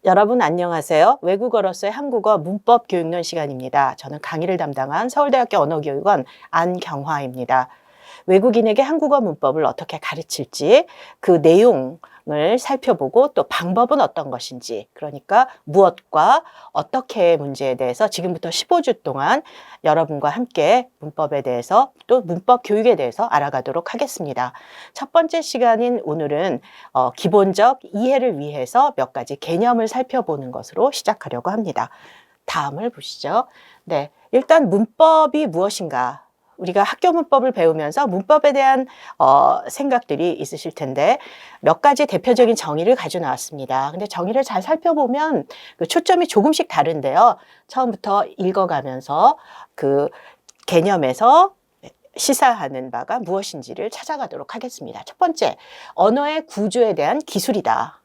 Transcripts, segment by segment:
여러분 안녕하세요. 외국어로서의 한국어 문법 교육론 시간입니다. 저는 강의를 담당한 서울대학교 언어교육원 안경화입니다. 외국인에게 한국어 문법을 어떻게 가르칠지 그 내용을 살펴보고 또 방법은 어떤 것인지, 그러니까 무엇과 어떻게 문제에 대해서 지금부터 15주 동안 여러분과 함께 문법에 대해서 또 문법 교육에 대해서 알아가도록 하겠습니다. 첫 번째 시간인 오늘은 기본적 이해를 위해서 몇 가지 개념을 살펴보는 것으로 시작하려고 합니다. 다음을 보시죠. 네, 일단 문법이 무엇인가? 우리가 학교 문법을 배우면서 문법에 대한 생각들이 있으실 텐데 몇 가지 대표적인 정의를 가져 나왔습니다. 근데 정의를 잘 살펴보면 그 초점이 조금씩 다른데요. 처음부터 읽어가면서 그 개념에서 시사하는 바가 무엇인지를 찾아가도록 하겠습니다. 첫 번째, 언어의 구조에 대한 기술이다.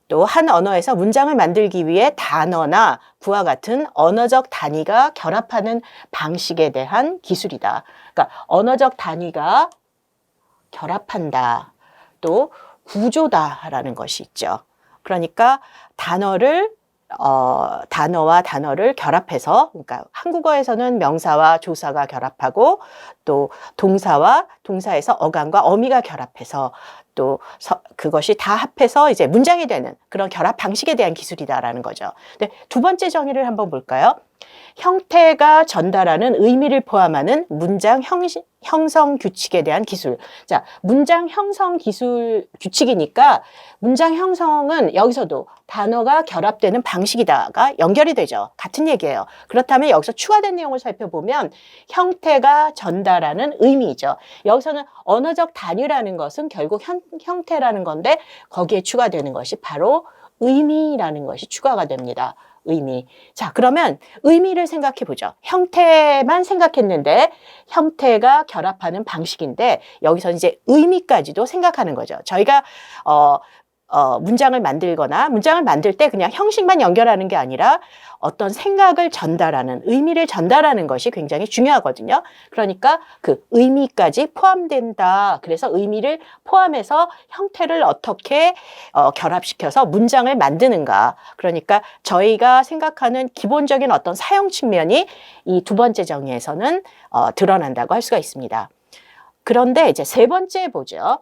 또 한 언어에서 문장을 만들기 위해 단어나 구와 같은 언어적 단위가 결합하는 방식에 대한 기술이다. 그러니까 언어적 단위가 결합한다. 또 구조다라는 것이 있죠. 그러니까 단어와 단어를 결합해서, 그러니까 한국어에서는 명사와 조사가 결합하고 또 동사와 동사에서 어감과 어미가 결합해서 또 그것이 다 합해서 이제 문장이 되는 그런 결합 방식에 대한 기술이다라는 거죠. 근데 두 번째 정의를 한번 볼까요? 형태가 전달하는 의미를 포함하는 문장 형성 규칙에 대한 기술. 자, 문장 형성 기술 규칙이니까 문장 형성은 여기서도 단어가 결합되는 방식이다가 연결이 되죠. 같은 얘기예요. 그렇다면 여기서 추가된 내용을 살펴보면 형태가 전달하는 의미죠. 여기서는 언어적 단위라는 것은 결국 형태라는 건데 거기에 추가되는 것이 바로 의미라는 것이 추가가 됩니다. 의미. 자, 그러면 의미를 생각해 보죠. 형태만 생각했는데 형태가 결합하는 방식인데 여기서 이제 의미까지도 생각하는 거죠. 저희가 문장을 만들거나 문장을 만들 때 그냥 형식만 연결하는 게 아니라 어떤 생각을 전달하는, 의미를 전달하는 것이 굉장히 중요하거든요. 그러니까 그 의미까지 포함된다. 그래서 의미를 포함해서 형태를 어떻게 결합시켜서 문장을 만드는가. 그러니까 저희가 생각하는 기본적인 어떤 사용 측면이 이 두 번째 정의에서는 드러난다고 할 수가 있습니다. 그런데 이제 세 번째 보죠.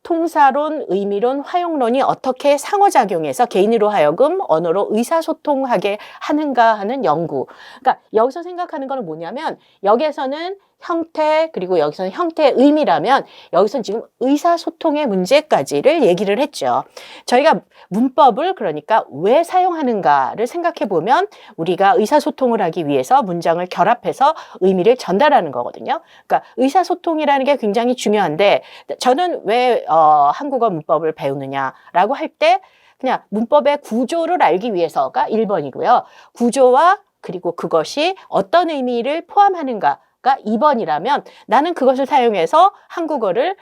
통사론, 의미론, 활용론이 어떻게 상호작용해서 개인으로 하여금 언어로 의사소통하게 하는가 하는 연구. 그러니까 여기서 생각하는 건 뭐냐면 여기에서는 형태, 그리고 여기서는 형태의 의미라면 여기서는 지금 의사소통의 문제까지를 얘기를 했죠. 저희가 문법을 그러니까 왜 사용하는가를 생각해 보면 우리가 의사소통을 하기 위해서 문장을 결합해서 의미를 전달하는 거거든요. 그러니까 의사소통이라는 게 굉장히 중요한데 저는 왜 한국어 문법을 배우느냐라고 할 때 그냥 문법의 구조를 알기 위해서가 1번이고요. 구조와 그리고 그것이 어떤 의미를 포함하는가 가 2번이라면 나는 그것을 사용해서 한국어를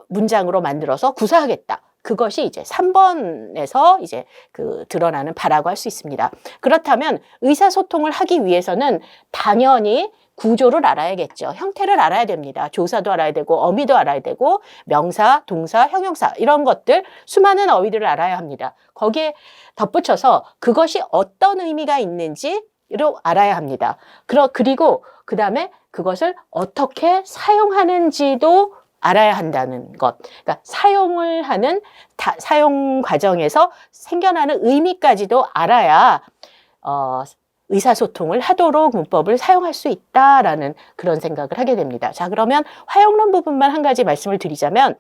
문장으로 만들어서 구사하겠다. 그것이 이제 3번에서 이제 그 드러나는 바라고 할 수 있습니다. 그렇다면 의사소통을 하기 위해서는 당연히 구조를 알아야겠죠. 형태를 알아야 됩니다. 조사도 알아야 되고 어미도 알아야 되고 명사, 동사, 형용사 이런 것들 수많은 어휘들을 알아야 합니다. 거기에 덧붙여서 그것이 어떤 의미가 있는지를 알아야 합니다. 그리고 그 다음에 그것을 어떻게 사용하는지도 알아야 한다는 것. 그러니까 사용을 하는 사용 과정에서 생겨나는 의미까지도 알아야 의사소통을 하도록 문법을 사용할 수 있다라는 그런 생각을 하게 됩니다. 자, 그러면 활용론 부분만 한 가지 말씀을 드리자면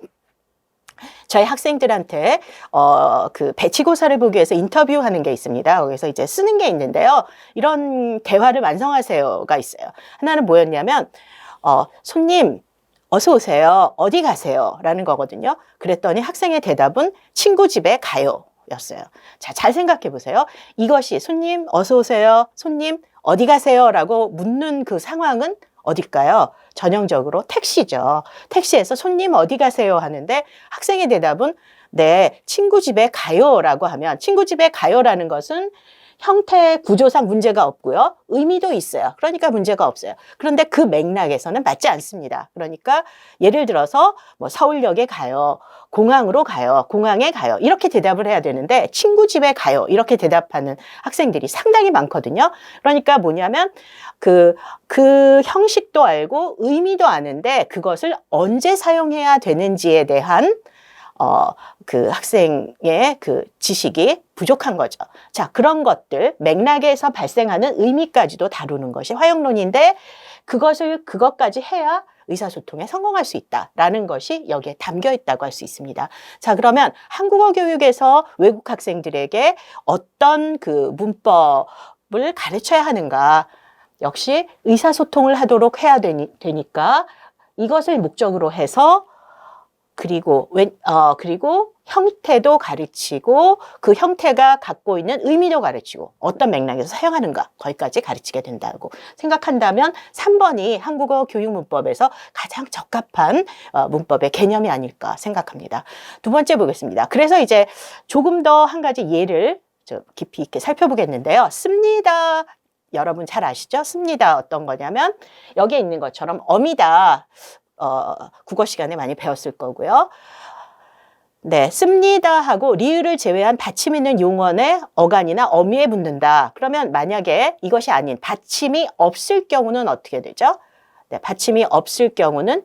저희 학생들한테 그 배치고사를 보기 위해서 인터뷰하는 게 있습니다. 거기서 이제 쓰는 게 있는데요. 이런 대화를 완성하세요가 있어요. 하나는 뭐였냐면 손님 어서 오세요. 어디 가세요? 라는 거거든요. 그랬더니 학생의 대답은 친구 집에 가요. 였어요. 자, 잘 생각해 보세요. 이것이 손님 어서 오세요. 손님 어디 가세요? 라고 묻는 그 상황은 어딜까요? 전형적으로 택시죠. 택시에서 손님 어디 가세요? 하는데 학생의 대답은 네, 친구 집에 가요 라고 하면 친구 집에 가요라는 것은 형태 구조상 문제가 없고요. 의미도 있어요. 그러니까 문제가 없어요. 그런데 그 맥락에서는 맞지 않습니다. 그러니까 예를 들어서 뭐 서울역에 가요. 공항으로 가요. 공항에 가요. 이렇게 대답을 해야 되는데 친구 집에 가요. 이렇게 대답하는 학생들이 상당히 많거든요. 그러니까 뭐냐면 그 형식도 알고 의미도 아는데 그것을 언제 사용해야 되는지에 대한 그 학생의 그 지식이 부족한 거죠. 자, 그런 것들, 맥락에서 발생하는 의미까지도 다루는 것이 화형론인데 그것까지 해야 의사소통에 성공할 수 있다라는 것이 여기에 담겨 있다고 할 수 있습니다. 자, 그러면 한국어 교육에서 외국 학생들에게 어떤 그 문법을 가르쳐야 하는가? 역시 의사소통을 하도록 해야 되니까 이것을 목적으로 해서 그리고 형태도 가르치고 그 형태가 갖고 있는 의미도 가르치고 어떤 맥락에서 사용하는가 거기까지 가르치게 된다고 생각한다면 3번이 한국어 교육 문법에서 가장 적합한 문법의 개념이 아닐까 생각합니다. 두 번째 보겠습니다. 그래서 이제 조금 더 한 가지 예를 좀 깊이 있게 살펴보겠는데요. 씁니다. 여러분 잘 아시죠? 씁니다. 어떤 거냐면 여기에 있는 것처럼 어미다. 국어 시간에 많이 배웠을 거고요. 네, 씁니다 하고 리을을 제외한 받침 있는 용언에 어간이나 어미에 붙는다. 그러면 만약에 이것이 아닌 받침이 없을 경우는 어떻게 되죠? 네, 받침이 없을 경우는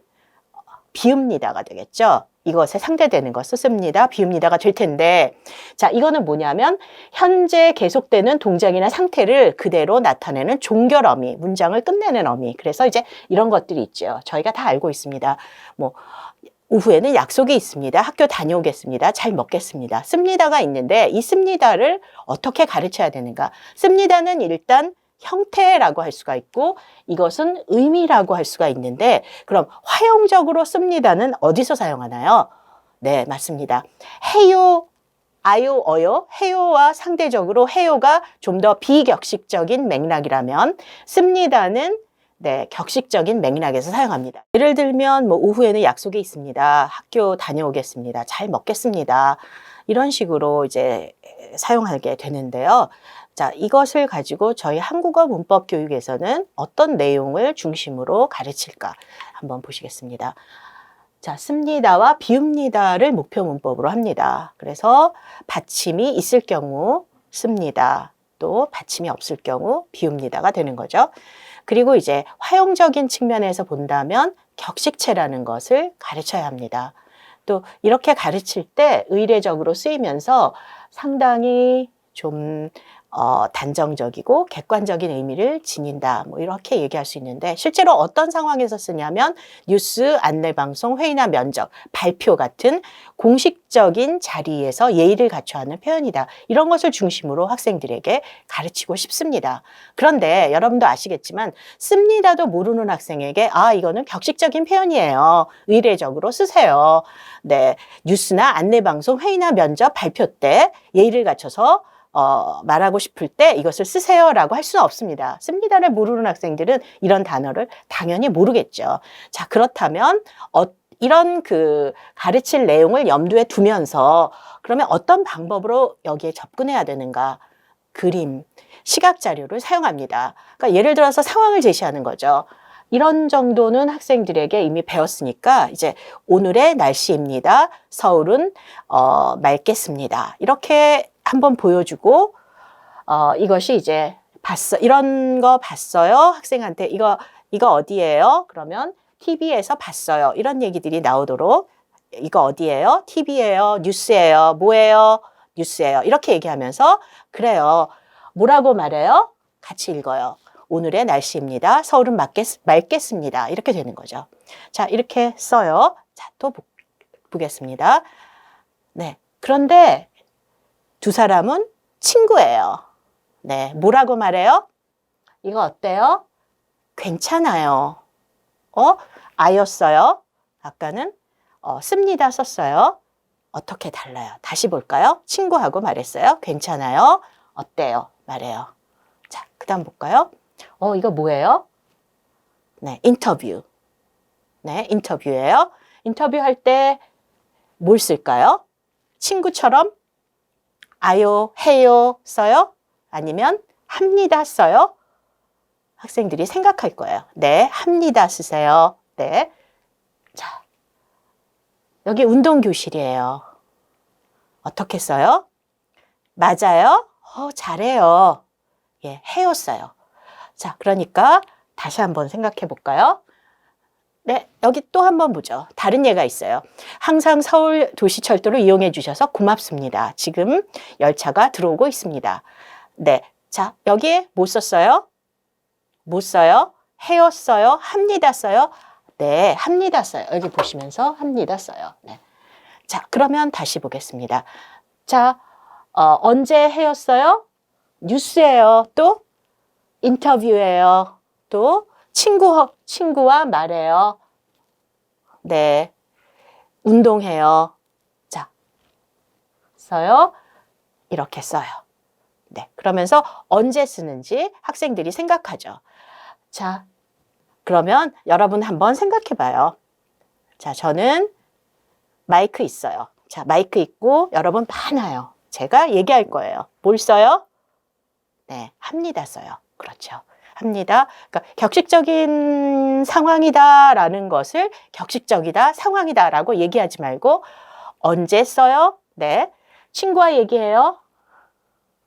비읍니다가 되겠죠. 이것에 상대되는 것을 씁니다. 비읍니다가 될 텐데 자, 이거는 뭐냐면 현재 계속되는 동작이나 상태를 그대로 나타내는 종결 어미, 문장을 끝내는 어미. 그래서 이제 이런 것들이 있죠. 저희가 다 알고 있습니다. 뭐 오후에는 약속이 있습니다. 학교 다녀오겠습니다. 잘 먹겠습니다. 씁니다가 있는데 이 씁니다를 어떻게 가르쳐야 되는가? 씁니다는 일단 형태라고 할 수가 있고 이것은 의미라고 할 수가 있는데 그럼 화형적으로 씁니다는 어디서 사용하나요? 네, 맞습니다. 해요, 아요, 어요, 해요와 상대적으로 해요가 좀 더 비격식적인 맥락이라면 씁니다는 네, 격식적인 맥락에서 사용합니다. 예를 들면 뭐 오후에는 약속이 있습니다. 학교 다녀오겠습니다. 잘 먹겠습니다. 이런 식으로 이제 사용하게 되는데요. 자, 이것을 가지고 저희 한국어 문법 교육에서는 어떤 내용을 중심으로 가르칠까 한번 보시겠습니다. 자, 씁니다와 비읍니다를 목표 문법으로 합니다. 그래서 받침이 있을 경우 씁니다. 또 받침이 없을 경우 비읍니다가 되는 거죠. 그리고 이제 화용적인 측면에서 본다면 격식체라는 것을 가르쳐야 합니다. 또 이렇게 가르칠 때 의례적으로 쓰이면서 상당히 좀 단정적이고 객관적인 의미를 지닌다. 뭐 이렇게 얘기할 수 있는데 실제로 어떤 상황에서 쓰냐면 뉴스, 안내방송, 회의나 면접, 발표 같은 공식적인 자리에서 예의를 갖춰야 하는 표현이다. 이런 것을 중심으로 학생들에게 가르치고 싶습니다. 그런데 여러분도 아시겠지만 씁니다도 모르는 학생에게 이거는 격식적인 표현이에요. 의례적으로 쓰세요. 네, 뉴스나 안내방송, 회의나 면접, 발표 때 예의를 갖춰서 말하고 싶을 때 이것을 쓰세요라고 할 수는 없습니다. 씁니다를 모르는 학생들은 이런 단어를 당연히 모르겠죠. 자, 그렇다면 이런 그 가르칠 내용을 염두에 두면서 그러면 어떤 방법으로 여기에 접근해야 되는가? 그림, 시각 자료를 사용합니다. 그러니까 예를 들어서 상황을 제시하는 거죠. 이런 정도는 학생들에게 이미 배웠으니까 이제 오늘의 날씨입니다. 서울은 맑겠습니다. 이렇게 한번 보여주고 이것이 이제 이런 거 봤어요? 학생한테 이거 어디예요? 그러면 TV에서 봤어요. 이런 얘기들이 나오도록 이거 어디예요? TV예요. 뉴스예요. 뭐예요? 뉴스예요. 이렇게 얘기하면서 그래요. 뭐라고 말해요? 같이 읽어요. 오늘의 날씨입니다. 서울은 맑겠습니다. 이렇게 되는 거죠. 자, 이렇게 써요. 자, 또 보겠습니다. 네. 그런데 두 사람은 친구예요. 네. 뭐라고 말해요? 이거 어때요? 괜찮아요. 아였어요. 아까는 씁니다 썼어요. 어떻게 달라요? 다시 볼까요? 친구하고 말했어요. 괜찮아요. 어때요? 말해요. 자, 그 다음 볼까요? 이거 뭐예요? 네, 인터뷰. 네, 인터뷰예요. 인터뷰할 때 뭘 쓸까요? 친구처럼 아요, 해요 써요? 아니면 합니다 써요? 학생들이 생각할 거예요. 네, 합니다 쓰세요. 네. 자, 여기 운동교실이에요. 어떻게 써요? 맞아요? 잘해요. 예, 해요 써요. 자, 그러니까 다시 한번 생각해 볼까요? 네, 여기 또 한번 보죠. 다른 예가 있어요. 항상 서울 도시철도를 이용해 주셔서 고맙습니다. 지금 열차가 들어오고 있습니다. 네, 자, 여기에 뭐 썼어요? 뭐 써요? 해요 써요? 합니다 써요? 네, 합니다 써요. 여기 보시면서 합니다 써요. 네. 자, 그러면 다시 보겠습니다. 자, 언제 해였어요? 뉴스예요. 또 인터뷰예요. 또 친구와 말해요. 네, 운동해요. 자, 써요. 이렇게 써요. 네, 그러면서 언제 쓰는지 학생들이 생각하죠. 자, 그러면 여러분 한번 생각해 봐요. 자, 저는 마이크 있어요. 자, 마이크 있고 여러분 많아요. 제가 얘기할 거예요. 뭘 써요? 네, 합니다 써요. 그렇죠. 합니다. 그러니까 격식적인 상황이다라는 것을 격식적이다, 상황이다라고 얘기하지 말고 언제 써요? 네, 친구와 얘기해요?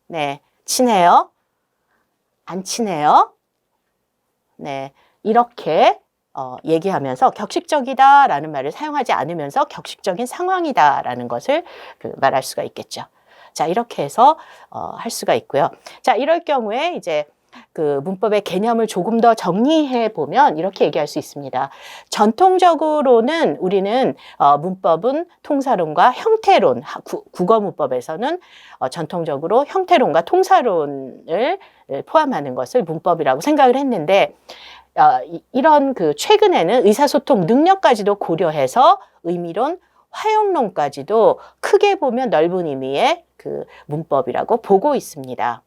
네, 친해요? 안 친해요? 네, 이렇게 얘기하면서 격식적이다라는 말을 사용하지 않으면서 격식적인 상황이다라는 것을 말할 수가 있겠죠. 자, 이렇게 해서 할 수가 있고요. 자, 이럴 경우에 이제 그 문법의 개념을 조금 더 정리해 보면 이렇게 얘기할 수 있습니다. 전통적으로는 우리는 문법은 통사론과 형태론, 국어 문법에서는 전통적으로 형태론과 통사론을 포함하는 것을 문법이라고 생각을 했는데 이런 그 최근에는 의사소통 능력까지도 고려해서 의미론, 활용론까지도 크게 보면 넓은 의미의 그 문법이라고 보고 있습니다.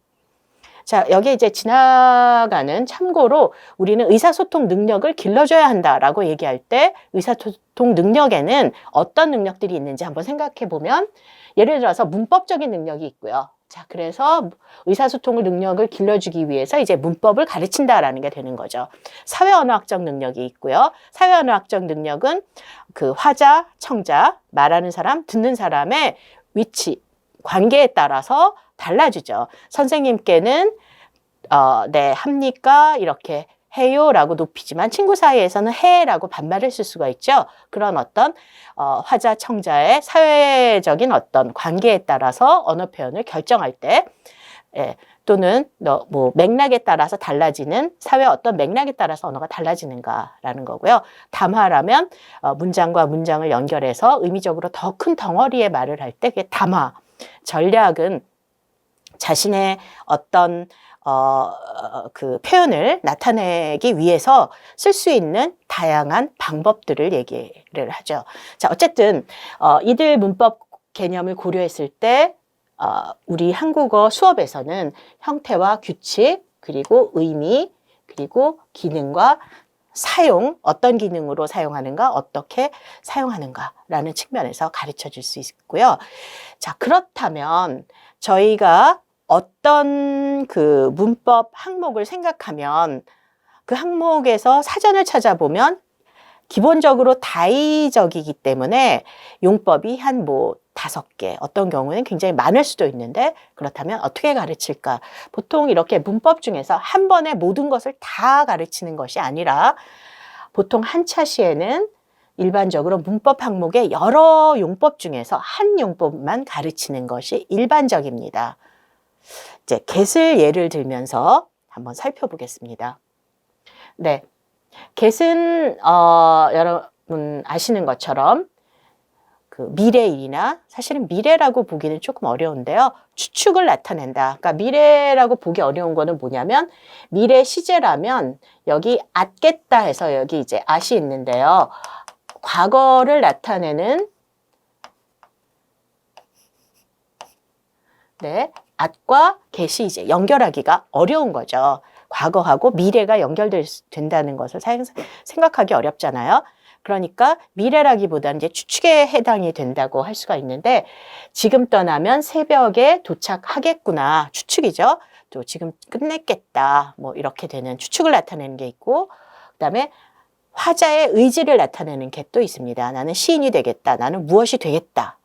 자, 여기에 이제 지나가는 참고로 우리는 의사소통 능력을 길러줘야 한다라고 얘기할 때 의사소통 능력에는 어떤 능력들이 있는지 한번 생각해 보면 예를 들어서 문법적인 능력이 있고요. 자, 그래서 의사소통의 능력을 길러주기 위해서 이제 문법을 가르친다라는 게 되는 거죠. 사회언어학적 능력이 있고요. 사회언어학적 능력은 그 화자, 청자, 말하는 사람, 듣는 사람의 위치, 관계에 따라서 달라지죠. 선생님께는 네, 합니까? 이렇게 해요라고 높이지만 친구 사이에서는 해라고 반말을 쓸 수가 있죠. 그런 어떤 화자, 청자의 사회적인 어떤 관계에 따라서 언어 표현을 결정할 때 또는 뭐 맥락에 따라서 달라지는 사회 어떤 맥락에 따라서 언어가 달라지는가라는 거고요. 담화라면 문장과 문장을 연결해서 의미적으로 더 큰 덩어리의 말을 할 때 그게 담화. 전략은 자신의 어떤 그 표현을 나타내기 위해서 쓸 수 있는 다양한 방법들을 얘기를 하죠. 자, 어쨌든 이들 문법 개념을 고려했을 때 우리 한국어 수업에서는 형태와 규칙, 그리고 의미, 그리고 기능과 사용, 어떤 기능으로 사용하는가, 어떻게 사용하는가라는 측면에서 가르쳐 줄 수 있고요. 자, 그렇다면 저희가 어떤 그 문법 항목을 생각하면 그 항목에서 사전을 찾아보면 기본적으로 다의적이기 때문에 용법이 한 5개, 어떤 경우는 굉장히 많을 수도 있는데 그렇다면 어떻게 가르칠까? 보통 이렇게 문법 중에서 한 번에 모든 것을 다 가르치는 것이 아니라 보통 한 차시에는 일반적으로 문법 항목의 여러 용법 중에서 한 용법만 가르치는 것이 일반적입니다. 이제 get을 예를 들면서 한번 살펴보겠습니다. 네, get은 여러분 아시는 것처럼 그 미래일이나 사실은 미래라고 보기는 조금 어려운데요. 추측을 나타낸다. 그러니까 미래라고 보기 어려운 거는 뭐냐면 미래 시제라면 여기 at겠다 해서 여기 이제 at이 있는데요. 과거를 나타내는 네, at과 get이 이제 연결하기가 어려운 거죠. 과거하고 미래가 연결된다는 것을 생각하기 어렵잖아요. 그러니까 미래라기보다는 이제 추측에 해당이 된다고 할 수가 있는데 지금 떠나면 새벽에 도착하겠구나. 추측이죠. 또 지금 끝냈겠다. 뭐 이렇게 되는 추측을 나타내는 게 있고, 그다음에 화자의 의지를 나타내는 게 또 있습니다. 나는 시인이 되겠다. 나는 무엇이 되겠다.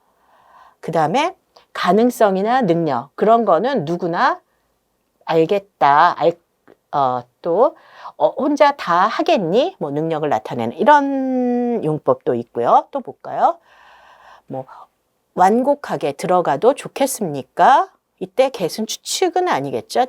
그다음에 가능성이나 능력, 그런 거는 누구나 알겠다. 혼자 다 하겠니? 뭐 능력을 나타내는 이런 용법도 있고요. 또 볼까요? 뭐 완곡하게 들어가도 좋겠습니까? 이때 개순 추측은 아니겠죠.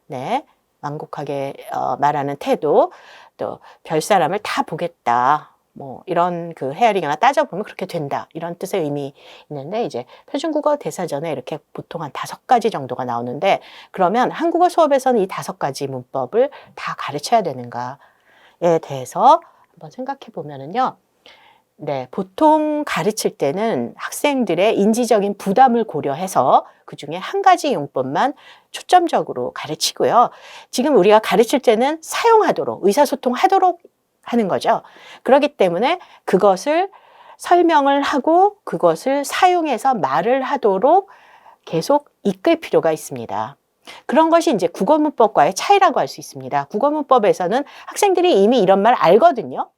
네, 완곡하게 말하는 태도, 또 별사람을 다 보겠다. 뭐 이런 그 헤아리거나 따져보면 그렇게 된다. 이런 뜻의 의미 있는데, 이제 표준국어 대사전에 이렇게 보통 한 5가지 정도가 나오는데, 그러면 한국어 수업에서는 이 5가지 문법을 다 가르쳐야 되는가에 대해서 한번 생각해 보면은요. 네, 보통 가르칠 때는 학생들의 인지적인 부담을 고려해서 그중에 한 가지 용법만 초점적으로 가르치고요. 지금 우리가 가르칠 때는 사용하도록, 의사소통하도록 하는 거죠. 그렇기 때문에 그것을 설명을 하고 그것을 사용해서 말을 하도록 계속 이끌 필요가 있습니다. 그런 것이 이제 국어문법과의 차이라고 할 수 있습니다. 국어문법에서는 학생들이 이미 이런 말 알거든요.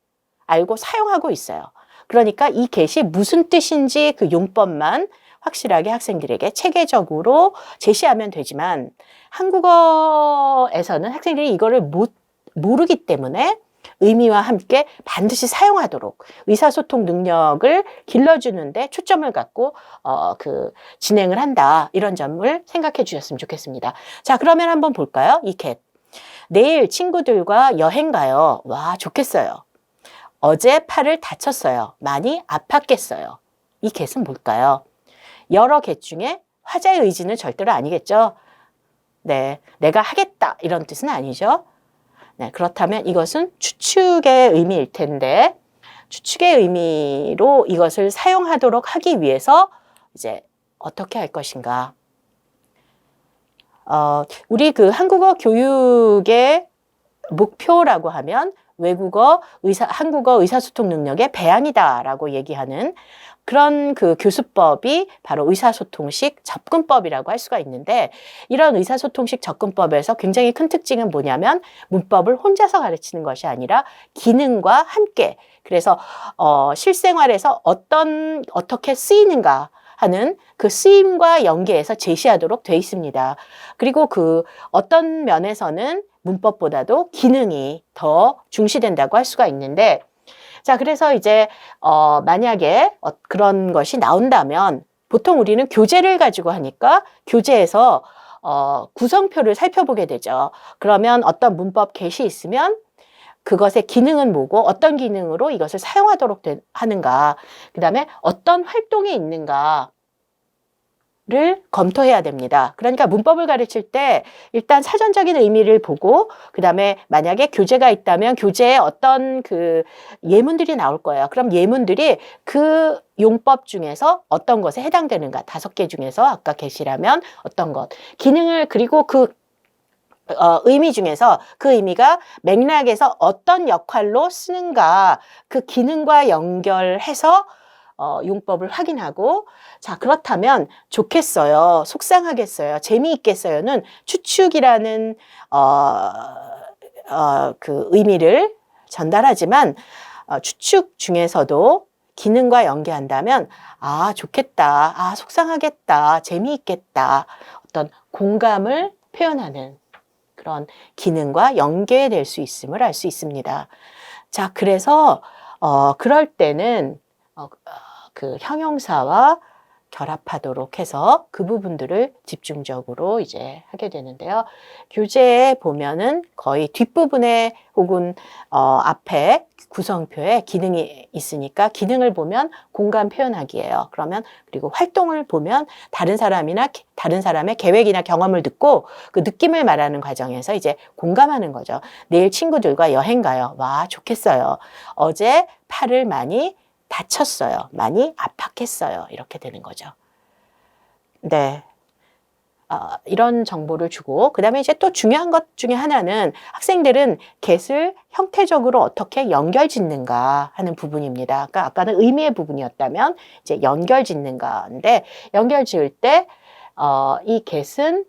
알고 사용하고 있어요. 그러니까 이 get이 무슨 뜻인지 그 용법만 확실하게 학생들에게 체계적으로 제시하면 되지만, 한국어에서는 학생들이 이거를 모르기 때문에 의미와 함께 반드시 사용하도록 의사소통 능력을 길러주는데 초점을 갖고 진행을 한다. 이런 점을 생각해 주셨으면 좋겠습니다. 자, 그러면 한번 볼까요? 이 get. 내일 친구들과 여행 가요. 와, 좋겠어요. 어제 팔을 다쳤어요. 많이 아팠겠어요. 이 get은 뭘까요? 여러 get 중에 화자의 의지는 절대로 아니겠죠. 네, 내가 하겠다 이런 뜻은 아니죠. 네, 그렇다면 이것은 추측의 의미일 텐데, 추측의 의미로 이것을 사용하도록 하기 위해서 이제 어떻게 할 것인가? 우리 그 한국어 교육의 목표라고 하면 한국어 의사소통 능력의 배양이다라고 얘기하는 그런 그 교수법이 바로 의사소통식 접근법이라고 할 수가 있는데, 이런 의사소통식 접근법에서 굉장히 큰 특징은 뭐냐면 문법을 혼자서 가르치는 것이 아니라 기능과 함께, 그래서 실생활에서 어떻게 쓰이는가 하는 그 쓰임과 연계해서 제시하도록 돼 있습니다. 그리고 그 어떤 면에서는 문법보다도 기능이 더 중시된다고 할 수가 있는데, 자, 그래서 이제 만약에 그런 것이 나온다면 보통 우리는 교재를 가지고 하니까 교재에서 구성표를 살펴보게 되죠. 그러면 어떤 문법 get이 있으면 그것의 기능은 뭐고 어떤 기능으로 이것을 사용하도록 하는가, 그 다음에 어떤 활동이 있는가 를 검토해야 됩니다. 그러니까 문법을 가르칠 때 일단 사전적인 의미를 보고, 그 다음에 만약에 교재가 있다면 교재에 어떤 그 예문들이 나올 거예요. 그럼 예문들이 그 용법 중에서 어떤 것에 해당되는가, 5개 중에서 아까 get이라면 어떤 것, 기능을, 그리고 그 의미 중에서 그 의미가 맥락에서 어떤 역할로 쓰는가, 그 기능과 연결해서 용법을 확인하고, 자, 그렇다면 좋겠어요, 속상하겠어요, 재미있겠어요는 추측이라는 그 의미를 전달하지만, 추측 중에서도 기능과 연계한다면 아, 좋겠다, 아, 속상하겠다, 재미있겠다, 어떤 공감을 표현하는 그런 기능과 연계될 수 있음을 알 수 있습니다. 자, 그래서 그럴 때는 그 형용사와 결합하도록 해서 그 부분들을 집중적으로 이제 하게 되는데요. 교재에 보면은 거의 뒷부분에 혹은 앞에 구성표에 기능이 있으니까 기능을 보면 공감 표현하기예요. 그러면 그리고 활동을 보면 다른 사람의 계획이나 경험을 듣고 그 느낌을 말하는 과정에서 이제 공감하는 거죠. 내일 친구들과 여행 가요. 와, 좋겠어요. 어제 팔을 많이 다쳤어요. 많이 아팠겠어요. 이렇게 되는 거죠. 네. 이런 정보를 주고, 그 다음에 이제 또 중요한 것 중에 하나는 학생들은 get을 형태적으로 어떻게 연결 짓는가 하는 부분입니다. 그러니까 아까는 의미의 부분이었다면 이제 연결 짓는가인데, 연결 지을 때 이 get은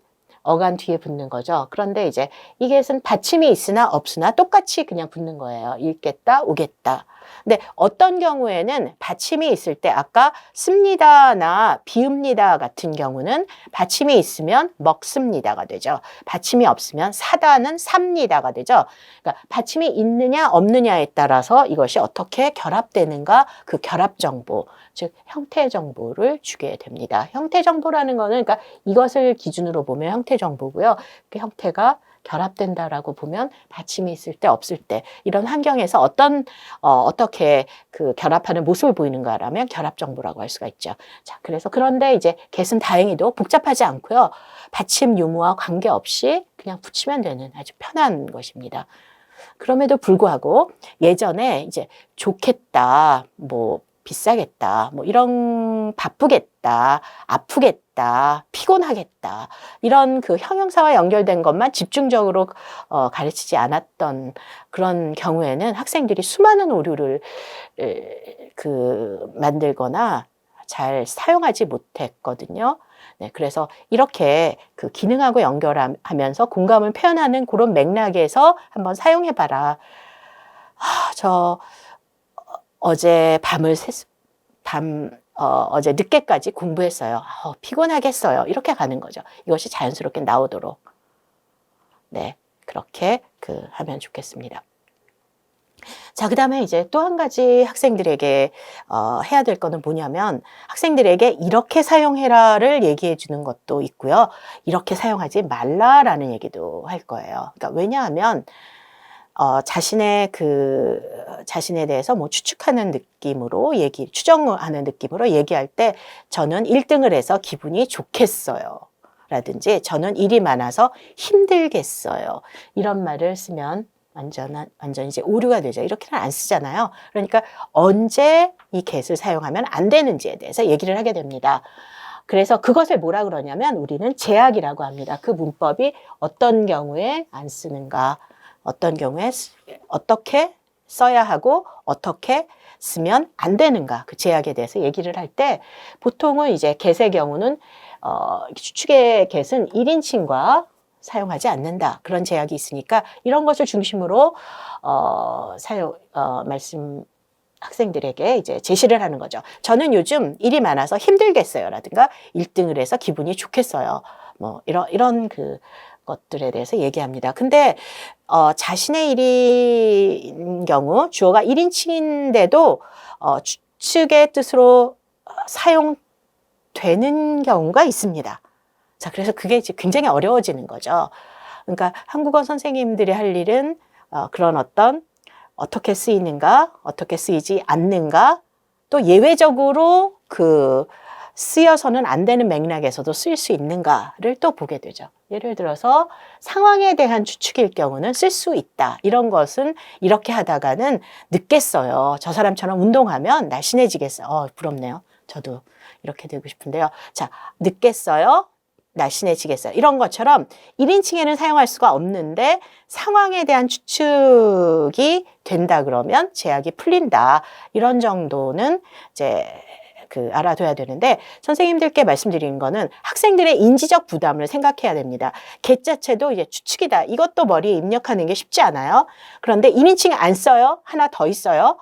어간 뒤에 붙는 거죠. 그런데 이제 이 get은 받침이 있으나 없으나 똑같이 그냥 붙는 거예요. 읽겠다, 오겠다. 근데 어떤 경우에는 받침이 있을 때 아까 씁니다나 비읍니다 같은 경우는 받침이 있으면 먹습니다가 되죠. 받침이 없으면 사다는 삽니다가 되죠. 그러니까 받침이 있느냐 없느냐에 따라서 이것이 어떻게 결합되는가 그 결합 정보, 즉 형태 정보를 주게 됩니다. 형태 정보라는 거는 그러니까 이것을 기준으로 보면 형태 정보고요. 그 형태가 결합된다라고 보면 받침이 있을 때 없을 때 이런 환경에서 어떻게 그 결합하는 모습을 보이는가라면 결합 정보라고 할 수가 있죠. 자, 그래서 그런데 이제 get은 다행히도 복잡하지 않고요. 받침 유무와 관계없이 그냥 붙이면 되는 아주 편한 것입니다. 그럼에도 불구하고 예전에 이제 좋겠다, 뭐 비싸겠다, 뭐 이런 바쁘겠다, 아프겠다, 피곤하겠다 이런 그 형용사와 연결된 것만 집중적으로 가르치지 않았던 그런 경우에는 학생들이 수많은 오류를 만들거나 잘 사용하지 못했거든요. 네, 그래서 이렇게 그 기능하고 연결하면서 공감을 표현하는 그런 맥락에서 한번 사용해봐라. 어제 어제 늦게까지 공부했어요. 피곤하겠어요. 이렇게 가는 거죠. 이것이 자연스럽게 나오도록. 네, 그렇게 하면 좋겠습니다. 자, 그 다음에 이제 또 한 가지 학생들에게 해야 될 거는 뭐냐면 학생들에게 이렇게 사용해라를 얘기해 주는 것도 있고요. 이렇게 사용하지 말라라는 얘기도 할 거예요. 그러니까 왜냐하면 자신에 대해서 뭐 추측하는 느낌으로 추정하는 느낌으로 얘기할 때 저는 1등을 해서 기분이 좋겠어요. 라든지 저는 일이 많아서 힘들겠어요. 이런 말을 쓰면 완전 이제 오류가 되죠. 이렇게는 안 쓰잖아요. 그러니까 언제 이 get을 사용하면 안 되는지에 대해서 얘기를 하게 됩니다. 그래서 그것을 뭐라 그러냐면 우리는 제약이라고 합니다. 그 문법이 어떤 경우에 안 쓰는가, 어떤 경우에 어떻게 써야 하고 어떻게 쓰면 안 되는가 그 제약에 대해서 얘기를 할 때 보통은 이제 get의 경우는 추측의 get은 1인칭과 사용하지 않는다. 그런 제약이 있으니까 이런 것을 중심으로 학생들에게 이제 제시를 하는 거죠. 저는 요즘 일이 많아서 힘들겠어요. 라든가 1등을 해서 기분이 좋겠어요. 뭐 이런 것들에 대해서 얘기합니다. 근데 자신의 일인 경우 주어가 1인칭인데도 추측의 뜻으로 사용되는 경우가 있습니다. 자, 그래서 그게 이제 굉장히 어려워지는 거죠. 그러니까 한국어 선생님들이 할 일은 그런 어떻게 쓰이는가, 어떻게 쓰이지 않는가, 또 예외적으로 쓰여서는 안 되는 맥락에서도 쓰일 수 있는가를 또 보게 되죠. 예를 들어서 상황에 대한 추측일 경우는 쓸 수 있다. 이런 것은 이렇게 하다가는 늦겠어요. 저 사람처럼 운동하면 날씬해지겠어요. 부럽네요. 저도 이렇게 되고 싶은데요. 자, 늦겠어요. 날씬해지겠어요. 이런 것처럼 1인칭에는 사용할 수가 없는데 상황에 대한 추측이 된다 그러면 제약이 풀린다. 이런 정도는 이제 알아둬야 되는데 선생님들께 말씀드리는 거는 학생들의 인지적 부담을 생각해야 됩니다. get 자체도 이제 추측이다. 이것도 머리에 입력하는 게 쉽지 않아요. 그런데 1인칭 안 써요. 하나 더 있어요.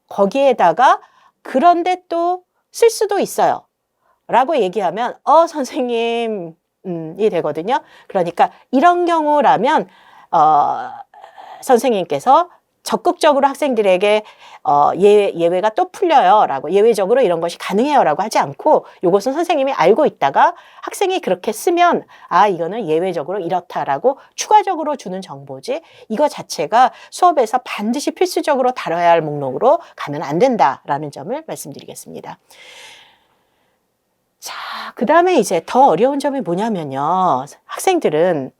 거기에다가 그런데 또 쓸 수도 있어요. 라고 얘기하면 선생님 이 되거든요. 그러니까 이런 경우라면 선생님께서 적극적으로 학생들에게 예외가 또 풀려요 라고 예외적으로 이런 것이 가능해요 라고 하지 않고 이것은 선생님이 알고 있다가 학생이 그렇게 쓰면 이거는 예외적으로 이렇다라고 추가적으로 주는 정보지 이거 자체가 수업에서 반드시 필수적으로 다뤄야 할 목록으로 가면 안 된다라는 점을 말씀드리겠습니다. 자, 그 다음에 이제 더 어려운 점이 뭐냐면요. 학생들은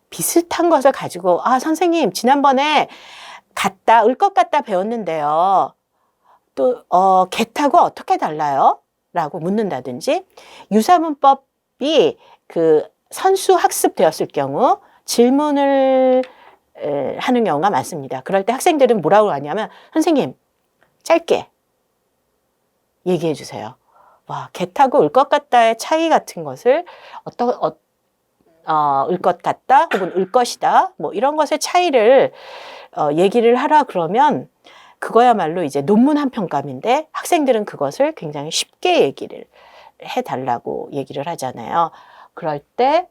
비슷한 것을 가지고 선생님 지난번에 을 것 같다 배웠는데요. 또 get하고 어떻게 달라요? 라고 묻는다든지 유사문법이 선수 학습되었을 경우 질문을 하는 경우가 많습니다. 그럴 때 학생들은 뭐라고 하냐면 선생님 짧게 얘기해 주세요. get하고 을 것 같다의 차이 같은 것을 을 것 같다 혹은 을 것이다 뭐 이런 것의 차이를 얘기를 하라 그러면 그거야말로 이제 논문 한 편감인데 학생들은 그것을 굉장히 쉽게 얘기를 해달라고 얘기를 하잖아요. 그럴 때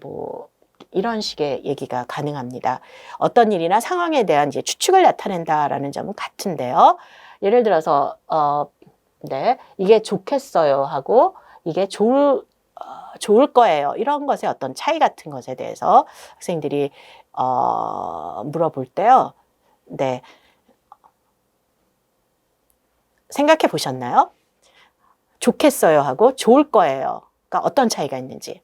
뭐 이런 식의 얘기가 가능합니다. 어떤 일이나 상황에 대한 이제 추측을 나타낸다라는 점은 같은데요. 예를 들어서 네, 이게 좋겠어요 하고 이게 좋을 거예요. 이런 것의 어떤 차이 같은 것에 대해서 학생들이 물어볼 때요. 네, 생각해 보셨나요? 좋겠어요 하고 좋을 거예요. 그러니까 어떤 차이가 있는지.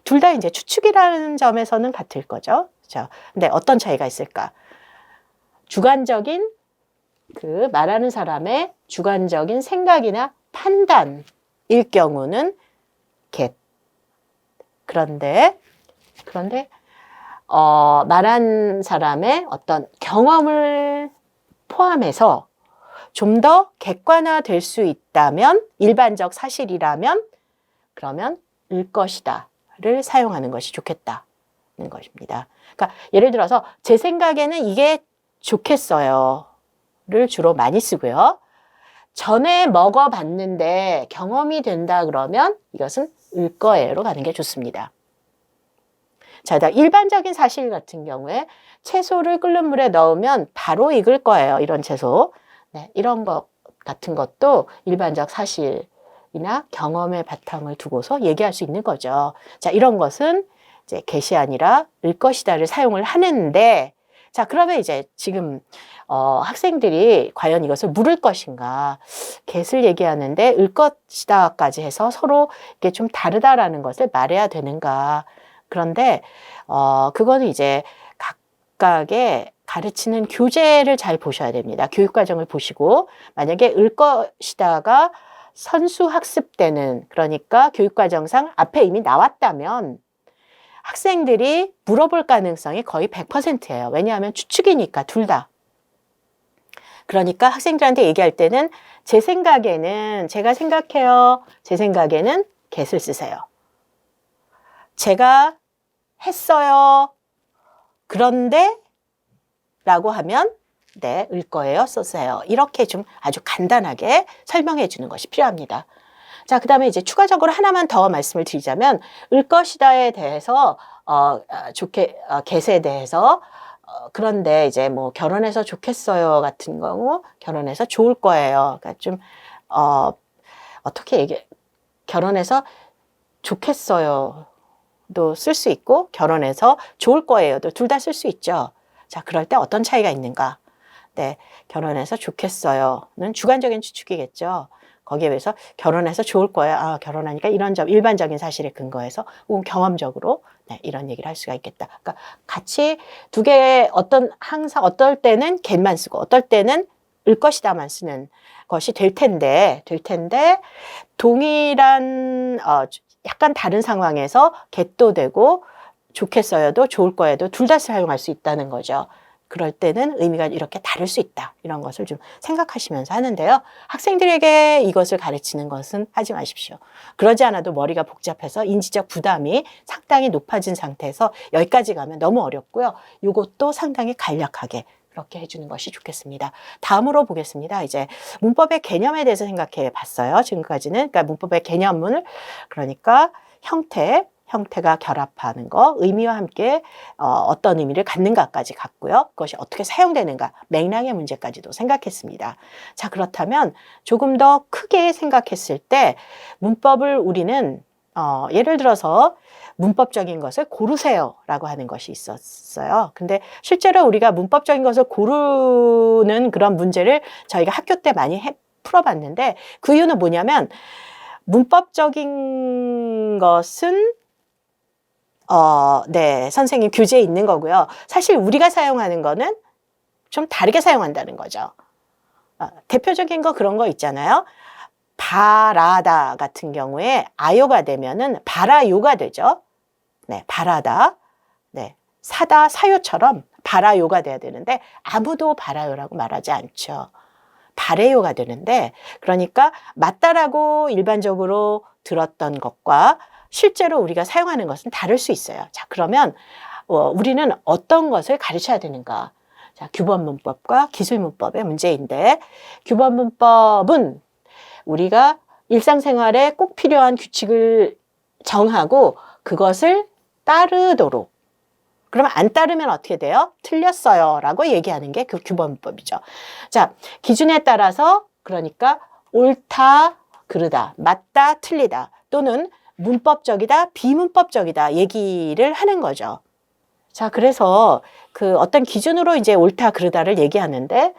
둘 다 이제 추측이라는 점에서는 같을 거죠. 자, 근데 어떤 차이가 있을까? 주관적인 그 말하는 사람의 주관적인 생각이나 판단일 경우는 get. 그런데 말한 사람의 어떤 경험을 포함해서 좀 더 객관화될 수 있다면, 일반적 사실이라면 그러면 일 것이다를 사용하는 것이 좋겠다는 것입니다. 그러니까 예를 들어서 제 생각에는 이게 좋겠어요를 주로 많이 쓰고요. 전에 먹어봤는데 경험이 된다 그러면 이것은 을 거예요로 가는 게 좋습니다. 자, 일반적인 사실 같은 경우에 채소를 끓는 물에 넣으면 바로 익을 거예요. 이런 채소. 네, 이런 것 같은 것도 일반적 사실이나 경험의 바탕을 두고서 얘기할 수 있는 거죠. 자, 이런 것은 이제 get이 아니라 을 것이다를 사용을 하는데, 자, 그러면 이제 지금 학생들이 과연 이것을 물을 것인가, get을 얘기하는데 을 것이다까지 해서 서로 이게 좀 다르다라는 것을 말해야 되는가. 그런데 그거는 이제 각각의 가르치는 교재를 잘 보셔야 됩니다. 교육과정을 보시고 만약에 을 것이다가 선수학습 때는, 그러니까 교육과정상 앞에 이미 나왔다면 학생들이 물어볼 가능성이 거의 100%예요. 왜냐하면 추측이니까 둘 다. 그러니까 학생들한테 얘기할 때는 제 생각에는, 제가 생각해요. 제 생각에는 get을 쓰세요. 제가 했어요. 그런데 라고 하면 네, 을 거예요. 쓰세요. 이렇게 좀 아주 간단하게 설명해 주는 것이 필요합니다. 자, 그 다음에 이제 추가적으로 하나만 더 말씀을 드리자면 을 것이다에 대해서 get에 대해서 그런데 이제 뭐 결혼해서 좋겠어요 같은 경우 결혼해서 좋을 거예요. 그러니까 좀 어떻게 결혼해서 좋겠어요. 도 쓸 수 있고 결혼해서 좋을 거예요도 둘 다 쓸 수 있죠. 자, 그럴 때 어떤 차이가 있는가? 네, 결혼해서 좋겠어요는 주관적인 추측이겠죠. 거기에 비해서 결혼해서 좋을 거예요. 아, 결혼하니까 이런 점, 일반적인 사실에 근거해서 혹은 경험적으로 네, 이런 얘기를 할 수가 있겠다. 그러니까 같이 두 개 항상 어떨 때는 get만 쓰고 어떨 때는 을 것이다만 쓰는 것이 될 텐데 동일한 약간 다른 상황에서 get도 되고 좋겠어요도 좋을 거예도 둘 다 사용할 수 있다는 거죠. 그럴 때는 의미가 이렇게 다를 수 있다. 이런 것을 좀 생각하시면서 하는데요. 학생들에게 이것을 가르치는 것은 하지 마십시오. 그러지 않아도 머리가 복잡해서 인지적 부담이 상당히 높아진 상태에서 여기까지 가면 너무 어렵고요. 이것도 상당히 간략하게 그렇게 해주는 것이 좋겠습니다. 다음으로 보겠습니다. 이제 문법의 개념에 대해서 생각해 봤어요. 지금까지는. 그러니까 문법의 개념을, 그러니까 형태가 결합하는 거, 의미와 함께 어떤 의미를 갖는가까지 갔고요. 그것이 어떻게 사용되는가, 맥락의 문제까지도 생각했습니다. 자, 그렇다면 조금 더 크게 생각했을 때 문법을 우리는 예를 들어서 문법적인 것을 고르세요라고 하는 것이 있었어요. 근데 실제로 우리가 문법적인 것을 고르는 그런 문제를 저희가 학교 때 많이 풀어봤는데 그 이유는 뭐냐면 문법적인 것은 네, 선생님 교재에 있는 거고요. 사실 우리가 사용하는 거는 좀 다르게 사용한다는 거죠. 대표적인 거 그런 거 있잖아요. 바라다 같은 경우에 아요가 되면은 바라요가 되죠. 네, 바라다. 네, 사다, 사요처럼 바라요가 돼야 되는데 아무도 바라요라고 말하지 않죠. 바래요가 되는데, 그러니까 맞다라고 일반적으로 들었던 것과 실제로 우리가 사용하는 것은 다를 수 있어요. 자, 그러면 우리는 어떤 것을 가르쳐야 되는가? 자, 규범문법과 기술문법의 문제인데, 규범문법은 우리가 일상생활에 꼭 필요한 규칙을 정하고 그것을 따르도록. 그러면 안 따르면 어떻게 돼요? 틀렸어요 라고 얘기하는 게 그 규범문법이죠. 자, 기준에 따라서 그러니까 옳다, 그르다, 맞다, 틀리다 또는 문법적이다, 비문법적이다 얘기를 하는 거죠. 자, 그래서 그 어떤 기준으로 이제 옳다, 그르다를 얘기하는데,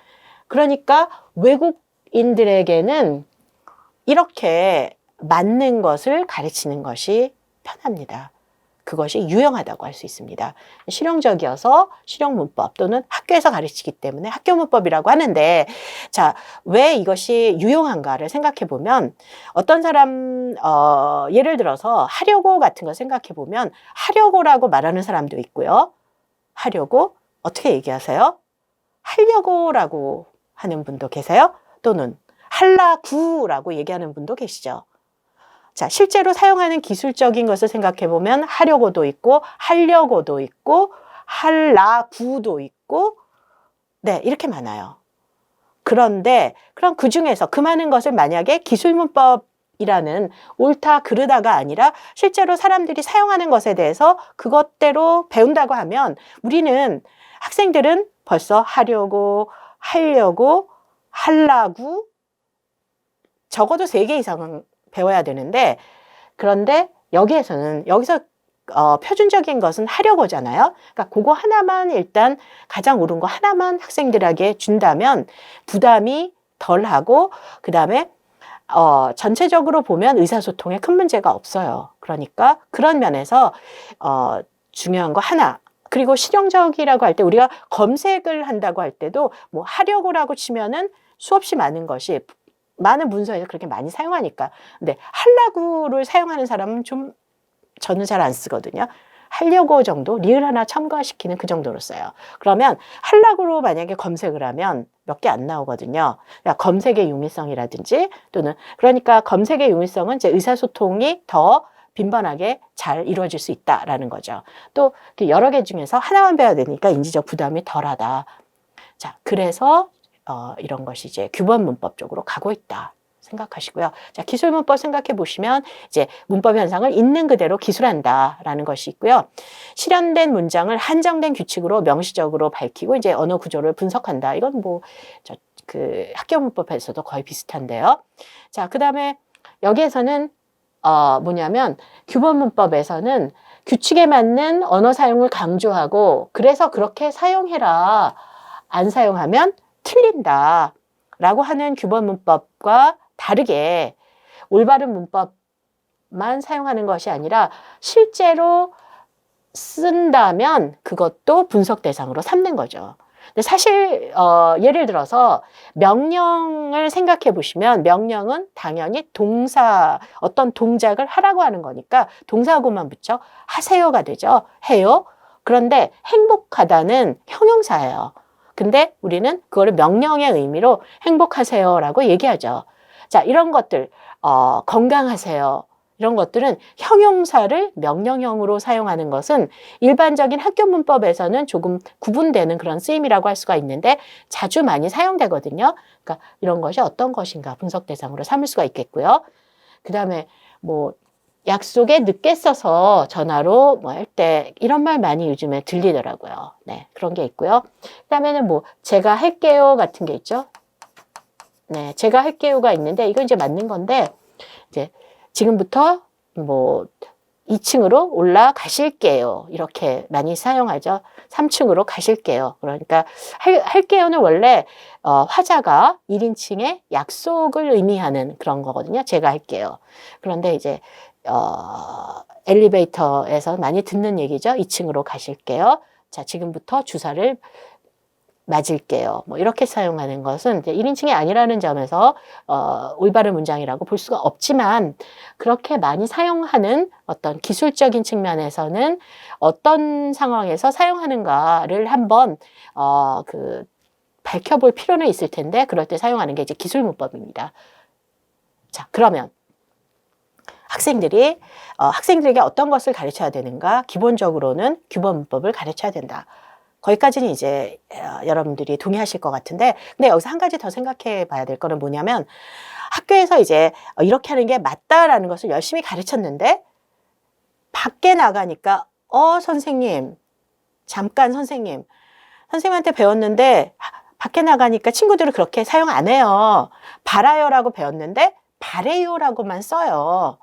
그러니까 외국인들에게는 이렇게 맞는 것을 가르치는 것이 편합니다. 그것이 유용하다고 할 수 있습니다. 실용적이어서 실용문법 또는 학교에서 가르치기 때문에 학교문법이라고 하는데, 자, 왜 이것이 유용한가를 생각해 보면 어떤 사람, 예를 들어서 하려고 같은 거 생각해 보면 하려고라고 말하는 사람도 있고요. 하려고 어떻게 얘기하세요? 하려고라고 하는 분도 계세요. 또는 할라구라고 얘기하는 분도 계시죠. 자, 실제로 사용하는 기술적인 것을 생각해 보면 하려고도 있고 하려고도 있고 할라구도 있고 네, 이렇게 많아요. 그런데 그럼 그 중에서 그 많은 것을 만약에 기술문법이라는 옳다 그르다가 아니라 실제로 사람들이 사용하는 것에 대해서 그것대로 배운다고 하면 우리는 학생들은 벌써 하려고 하려고 할라구 적어도 3개 이상은 배워야 되는데, 그런데 여기서 표준적인 것은 하려고잖아요. 그러니까 그거 하나만 일단 가장 옳은 거 하나만 학생들에게 준다면 부담이 덜하고, 그 다음에 전체적으로 보면 의사소통에 큰 문제가 없어요. 그러니까 그런 면에서 중요한 거 하나. 그리고 실용적이라고 할 때 우리가 검색을 한다고 할 때도 뭐 하려고라고 치면은 수없이 많은 것이 많은 문서에서 그렇게 많이 사용하니까. 근데 하려고를 사용하는 사람은 좀 저는 잘 안 쓰거든요. 하려고 정도, 리을 하나 첨가시키는 그 정도로 써요. 그러면 하려고로 만약에 검색을 하면 몇 개 안 나오거든요. 그러니까 검색의 용이성이라든지 또는 그러니까 검색의 용이성은 이제 의사소통이 더 빈번하게 잘 이루어질 수 있다라는 거죠. 또 여러 개 중에서 하나만 배워야 되니까 인지적 부담이 덜하다. 자, 그래서 이런 것이 이제 규범 문법 쪽으로 가고 있다 생각하시고요. 자, 기술 문법 생각해 보시면 이제 문법 현상을 있는 그대로 기술한다라는 것이 있고요. 실현된 문장을 한정된 규칙으로 명시적으로 밝히고 이제 언어 구조를 분석한다. 이건 뭐 그 학교 문법에서도 거의 비슷한데요. 자, 그다음에 여기에서는 뭐냐면 규범 문법에서는 규칙에 맞는 언어 사용을 강조하고 그래서 그렇게 사용해라. 안 사용하면 틀린다 라고 하는 규범 문법과 다르게 올바른 문법만 사용하는 것이 아니라 실제로 쓴다면 그것도 분석 대상으로 삼는 거죠. 근데 사실 예를 들어서 명령을 생각해 보시면 명령은 당연히 동사 어떤 동작을 하라고 하는 거니까 동사하고만 붙여 하세요가 되죠. 해요. 그런데 행복하다는 형용사예요. 근데 우리는 그거를 명령의 의미로 행복하세요라고 얘기하죠. 자, 이런 것들 건강하세요. 이런 것들은 형용사를 명령형으로 사용하는 것은 일반적인 학교 문법에서는 조금 구분되는 그런 쓰임이라고 할 수가 있는데 자주 많이 사용되거든요. 그러니까 이런 것이 어떤 것인가 분석 대상으로 삼을 수가 있겠고요. 그 다음에 뭐 약속에 늦게 써서 전화로 뭐 할 때 이런 말 많이 요즘에 들리더라고요. 네, 그런 게 있고요. 그다음에는 뭐 제가 할게요 같은 게 있죠. 네, 제가 할게요가 있는데 이건 이제 맞는 건데 이제 지금부터 뭐 2층으로 올라가실게요. 이렇게 많이 사용하죠. 3층으로 가실게요. 그러니까 할게요는 원래 화자가 1인칭의 약속을 의미하는 그런 거거든요. 제가 할게요. 그런데 이제 엘리베이터에서 많이 듣는 얘기죠. 2층으로 가실게요. 자, 지금부터 주사를 맞을게요. 뭐 이렇게 사용하는 것은 이제 1인칭이 아니라는 점에서 올바른 문장이라고 볼 수가 없지만 그렇게 많이 사용하는 어떤 기술적인 측면에서는 어떤 상황에서 사용하는가를 한번 밝혀볼 필요는 있을 텐데 그럴 때 사용하는 게 이제 기술문법입니다. 자, 그러면 학생들에게 어떤 것을 가르쳐야 되는가? 기본적으로는 규범 문법을 가르쳐야 된다. 거기까지는 이제 여러분들이 동의하실 것 같은데, 근데 여기서 한 가지 더 생각해 봐야 될 거는 뭐냐면, 학교에서 이제 이렇게 하는 게 맞다라는 것을 열심히 가르쳤는데 밖에 나가니까 선생님, 잠깐 선생님한테 배웠는데 밖에 나가니까 친구들은 그렇게 사용 안 해요. 바라요라고 배웠는데 바래요라고만 써요.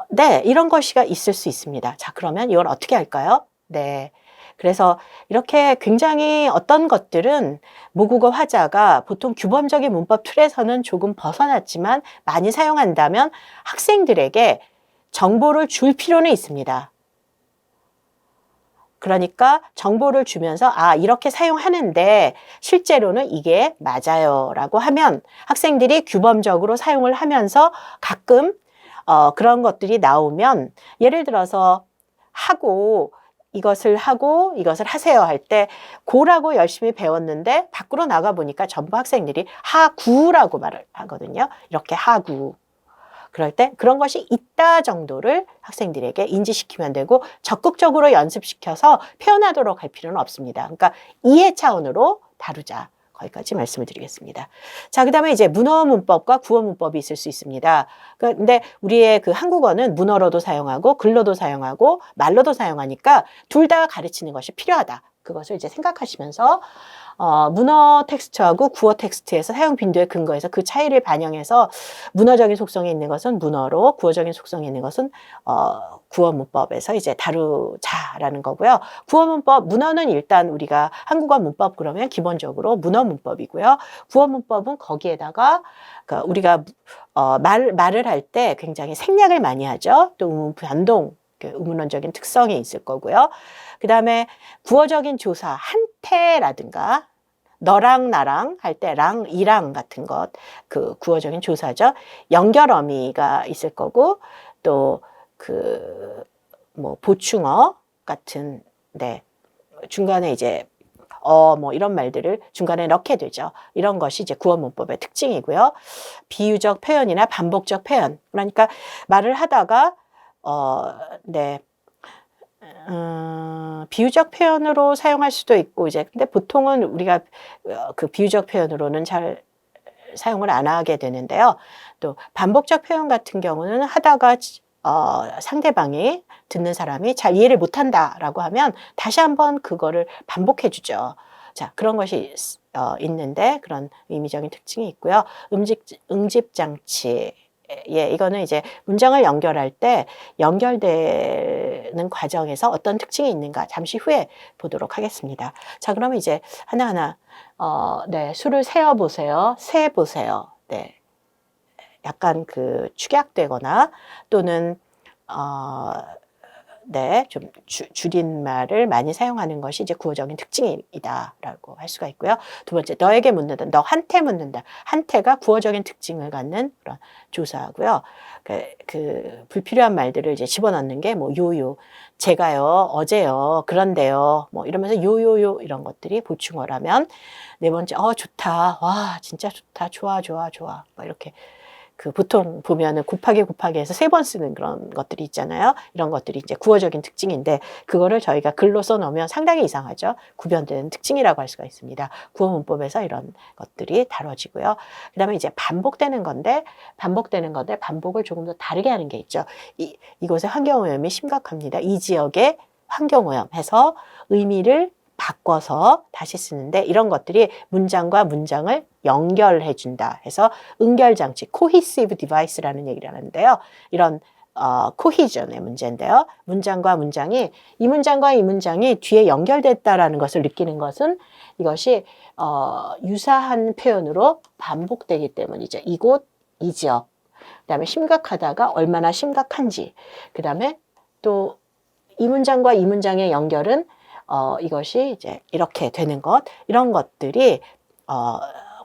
네, 이런 것이 있을 수 있습니다. 자, 그러면 이걸 어떻게 할까요? 네. 그래서 이렇게 굉장히 어떤 것들은 모국어 화자가 보통 규범적인 문법 틀에서는 조금 벗어났지만 많이 사용한다면 학생들에게 정보를 줄 필요는 있습니다. 그러니까 정보를 주면서 이렇게 사용하는데 실제로는 이게 맞아요 라고 하면 학생들이 규범적으로 사용을 하면서 가끔 그런 것들이 나오면 예를 들어서 이것을 하세요 할 때 고라고 열심히 배웠는데 밖으로 나가 보니까 전부 학생들이 하구라고 말을 하거든요. 이렇게 하구. 그럴 때 그런 것이 있다 정도를 학생들에게 인지시키면 되고 적극적으로 연습시켜서 표현하도록 할 필요는 없습니다. 그러니까 이해 차원으로 다루자. 거기까지 말씀을 드리겠습니다. 자, 그다음에 이제 문어 문법과 구어 문법이 있을 수 있습니다. 근데 우리의 그 한국어는 문어로도 사용하고 글로도 사용하고 말로도 사용하니까 둘 다 가르치는 것이 필요하다. 그것을 이제 생각하시면서 문어 텍스트하고 구어 텍스트에서 사용 빈도에 근거해서 그 차이를 반영해서 문어적인 속성이 있는 것은 문어로, 구어적인 속성이 있는 것은 구어 문법에서 이제 다루자라는 거고요. 구어 문법, 문어는 일단 우리가 한국어 문법 그러면 기본적으로 문어 문법이고요. 구어 문법은 거기에다가 그러니까 우리가 말을 할 때 굉장히 생략을 많이 하죠. 또 변동, 의문원적인 특성이 있을 거고요. 그 다음에 구어적인 조사, 한테라든가 너랑 나랑 할 때 랑, 이랑 같은 것, 그 구어적인 조사죠. 연결어미가 있을 거고 또 보충어 같은 중간에 이제 이런 말들을 중간에 넣게 되죠. 이런 것이 이제 구어 문법의 특징이고요. 비유적 표현이나 반복적 표현. 그러니까 말을 하다가 비유적 표현으로 사용할 수도 있고 근데 보통은 우리가 그 비유적 표현으로는 잘 사용을 안 하게 되는데요. 또 반복적 표현 같은 경우는 하다가 상대방이 듣는 사람이 잘 이해를 못한다라고 하면 다시 한번 그거를 반복해 주죠. 자, 그런 것이 있는데 그런 의미적인 특징이 있고요. 응집장치. 이거는 이제 문장을 연결할 때 연결되는 과정에서 어떤 특징이 있는가 잠시 후에 보도록 하겠습니다. 자, 그러면 이제 하나하나 수를 세어보세요. 세보세요. 약간 축약되거나 또는 좀 줄임말을 많이 사용하는 것이 이제 구어적인 특징이다라고 할 수가 있고요. 두 번째, 너에게 묻는다. 너한테 묻는다. 한테가 구어적인 특징을 갖는 그런 조사하고요. 그 불필요한 말들을 이제 집어넣는 게 요요, 제가요, 어제요, 그런데요, 이러면서 요요요 이런 것들이 보충어라면 네 번째, 좋다. 와, 진짜 좋다. 좋아. 이렇게. 보통 보면은 곱하기 해서 3번 쓰는 그런 것들이 있잖아요. 이런 것들이 이제 구어적인 특징인데 그거를 저희가 글로 써놓으면 상당히 이상하죠. 구별되는 특징이라고 할 수가 있습니다. 구어 문법에서 이런 것들이 다뤄지고요. 그다음에 이제 반복되는 건데 반복을 조금 더 다르게 하는 게 있죠. 이곳에 환경오염이 심각합니다. 이 지역에 환경오염 해서 의미를 바꿔서 다시 쓰는데 이런 것들이 문장과 문장을 연결해 준다 해서 응결장치, cohesive device라는 얘기를 하는데요. 이런 cohesion의 문제인데요. 문장과 문장이 이 문장과 이 문장이 뒤에 연결됐다라는 것을 느끼는 것은 이것이 유사한 표현으로 반복되기 때문이죠. 이곳, 이 지역. 그다음에 심각하다가 얼마나 심각한지. 그다음에 또 이 문장과 이 문장의 연결은 이것이 이제 이렇게 되는 것, 이런 것들이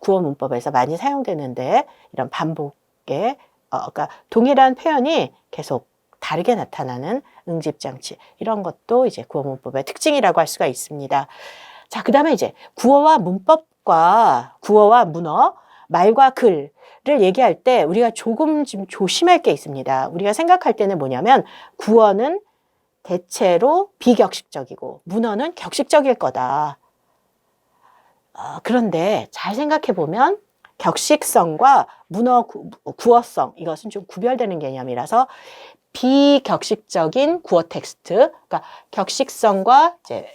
구어 문법에서 많이 사용되는데 이런 반복의 그러니까 동일한 표현이 계속 다르게 나타나는 응집장치, 이런 것도 이제 구어 문법의 특징이라고 할 수가 있습니다. 자, 그다음에 이제 구어와 문어, 말과 글을 얘기할 때 우리가 조금 좀 조심할 게 있습니다. 우리가 생각할 때는 뭐냐면 구어는 대체로 비격식적이고 문어는 격식적일 거다. 그런데 잘 생각해 보면 격식성과 문어 구어성 이것은 좀 구별되는 개념이라서 비격식적인 구어 텍스트, 그러니까 격식성과 이제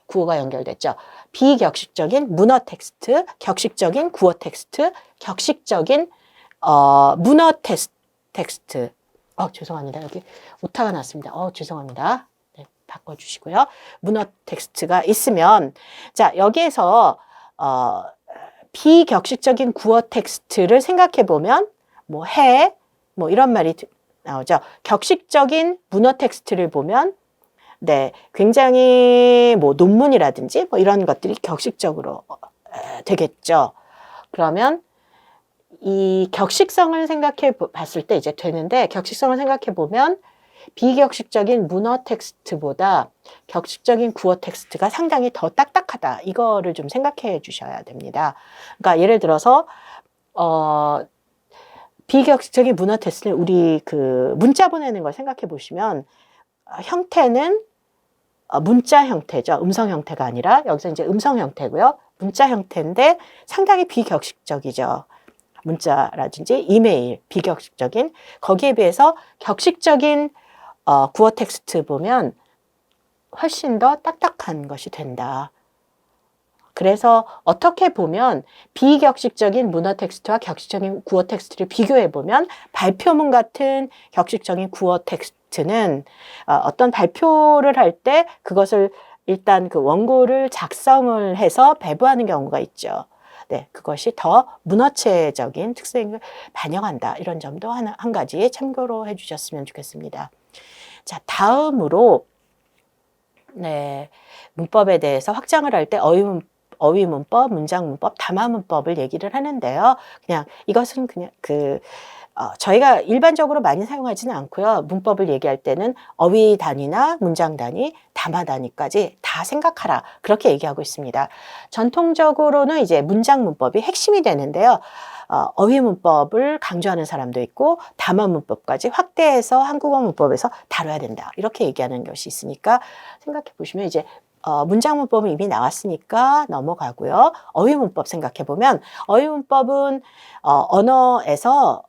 구어가 연결됐죠. 비격식적인 문어 텍스트, 격식적인 구어 텍스트, 격식적인 문어 텍스트. 죄송합니다. 여기 오타가 났습니다. 죄송합니다. 네, 바꿔주시고요. 문어 텍스트가 있으면 자 여기에서 비격식적인 구어 텍스트를 생각해 보면 뭐 이런 말이 나오죠. 격식적인 문어 텍스트를 보면 네, 굉장히 뭐 논문이라든지 뭐 이런 것들이 격식적으로 되겠죠. 그러면 이 격식성을 생각해 봤을 때 이제 되는데 격식성을 생각해 보면 비격식적인 문어 텍스트보다 격식적인 구어 텍스트가 상당히 더 딱딱하다. 이거를 좀 생각해 주셔야 됩니다. 그러니까 예를 들어서 비격식적인 문어 텍스트는 우리 그 문자 보내는 걸 생각해 보시면 형태는 문자 형태죠. 음성 형태가 아니라 여기서 이제 음성 형태고요. 문자 형태인데 상당히 비격식적이죠. 문자라든지 이메일 비격식적인 거기에 비해서 격식적인 구어 텍스트 보면 훨씬 더 딱딱한 것이 된다. 그래서 어떻게 보면 비격식적인 문어 텍스트와 격식적인 구어 텍스트를 비교해 보면 발표문 같은 격식적인 구어 텍스트는 어떤 발표를 할 때 그것을 일단 그 원고를 작성을 해서 배부하는 경우가 있죠. 네, 그것이 더 문어체적인 특성을 반영한다. 이런 점도 한 가지 참고로 해주셨으면 좋겠습니다. 자, 다음으로 네, 문법에 대해서 확장을 할 때 어휘문법, 문장문법, 담화문법을 얘기를 하는데요. 그냥 이것은 그냥 저희가 일반적으로 많이 사용하지는 않고요. 문법을 얘기할 때는 어휘 단위나 문장 단위, 담화 단위까지 다 생각하라. 그렇게 얘기하고 있습니다. 전통적으로는 이제 문장 문법이 핵심이 되는데요. 어휘 문법을 강조하는 사람도 있고 담화 문법까지 확대해서 한국어 문법에서 다뤄야 된다. 이렇게 얘기하는 것이 있으니까 생각해 보시면 이제 문장 문법은 이미 나왔으니까 넘어가고요. 어휘 문법 생각해 보면 어휘 문법은 언어에서